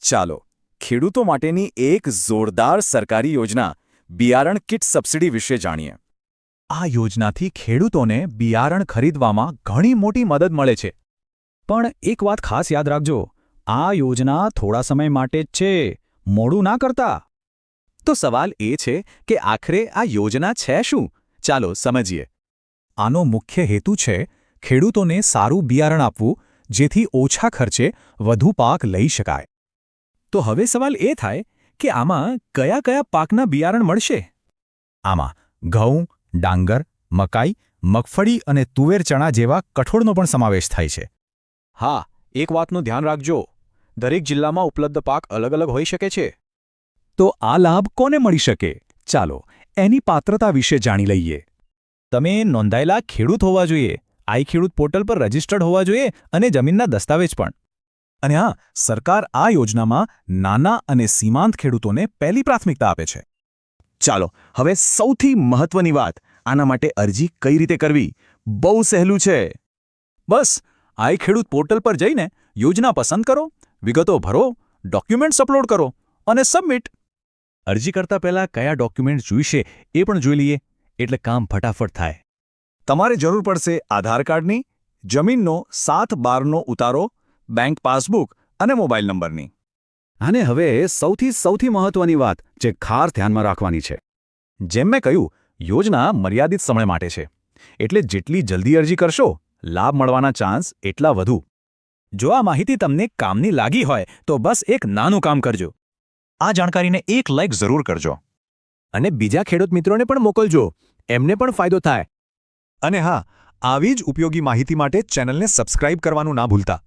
ચાલો ખેડૂતો માટેની એક જોરદાર સરકારી યોજના બિયારણ કિટ સબસિડી વિશે જાણીએ. આ યોજનાથી ખેડૂતોને બિયારણ ખરીદવામાં ઘણી મોટી મદદ મળે છે. પણ એક વાત ખાસ યાદ રાખજો, આ યોજના થોડા સમય માટે જ છે, મોડું ના કરતા. તો સવાલ એ છે કે આખરે આ યોજના છે શું? ચાલો સમજીએ. આનો મુખ્ય હેતુ છે ખેડૂતોને સારું બિયારણ આપવું, જેથી ઓછા ખર્ચે વધુ પાક લઈ શકાય. તો હવે સવાલ એ થાય કે આમાં કયા કયા પાકના બિયારણ મળશે? આમાં ઘઉં, ડાંગર, મકાઈ, મગફળી અને તુવેર ચણા જેવા કઠોળનો પણ સમાવેશ થાય છે. હા, એક વાતનું ધ્યાન રાખજો, દરેક જિલ્લામાં ઉપલબ્ધ પાક અલગ અલગ હોઈ શકે છે. તો આ લાભ કોને મળી શકે? ચાલો એની પાત્રતા વિશે જાણી લઈએ. તમે નોંધાયેલા ખેડૂત હોવા જોઈએ, આઈ ખેડૂત પોર્ટલ પર રજિસ્ટર્ડ હોવા જોઈએ અને જમીનના દસ્તાવેજ પણ. અને હા, સરકાર આ યોજનામાં નાના અને સીમાંત ખેડૂતોને પહેલી પ્રાથમિકતા આપે છે. ચાલો હવે સૌથી મહત્વની વાત, આના માટે અરજી કઈ રીતે કરવી? બહુ સહેલું છે. બસ આઈ ખેડૂત પોર્ટલ પર જઈને યોજના પસંદ કરો, વિગતો ભરો, ડોક્યુમેન્ટ્સ અપલોડ કરો અને સબમિટ. અરજી કરતા પહેલાં કયા ડોક્યુમેન્ટ જોઈશે એ પણ જોઈ લઈએ, એટલે કામ ફટાફટ થાય. તમારે જરૂર પડશે આધાર કાર્ડની, જમીનનો 7/12નો ઉતારો, બેંક પાસબુક અને મોબાઈલ નંબરની. અને હવે સૌથી મહત્વની વાત જે ખાસ ધ્યાનમાં રાખવાની છે. જેમ મેં કહ્યું, યોજના મર્યાદિત સમય માટે છે, એટલે જેટલી જલ્દી અરજી કરશો, લાભ મળવાના ચાન્સ એટલા વધુ. જો આ માહિતી તમને કામની લાગી હોય તો બસ એક નાનું કામ કરજો. આ જાણકારીને એક લાઇક જરૂર કરજો. અને બીજા ખેડૂત મિત્રોને પણ મોકલજો, એમને પણ ફાયદો થાય. અને હા, આવી જ ઉપયોગી માહિતી માટે ચેનલને સબસ્ક્રાઇબ કરવાનું ના ભૂલતા.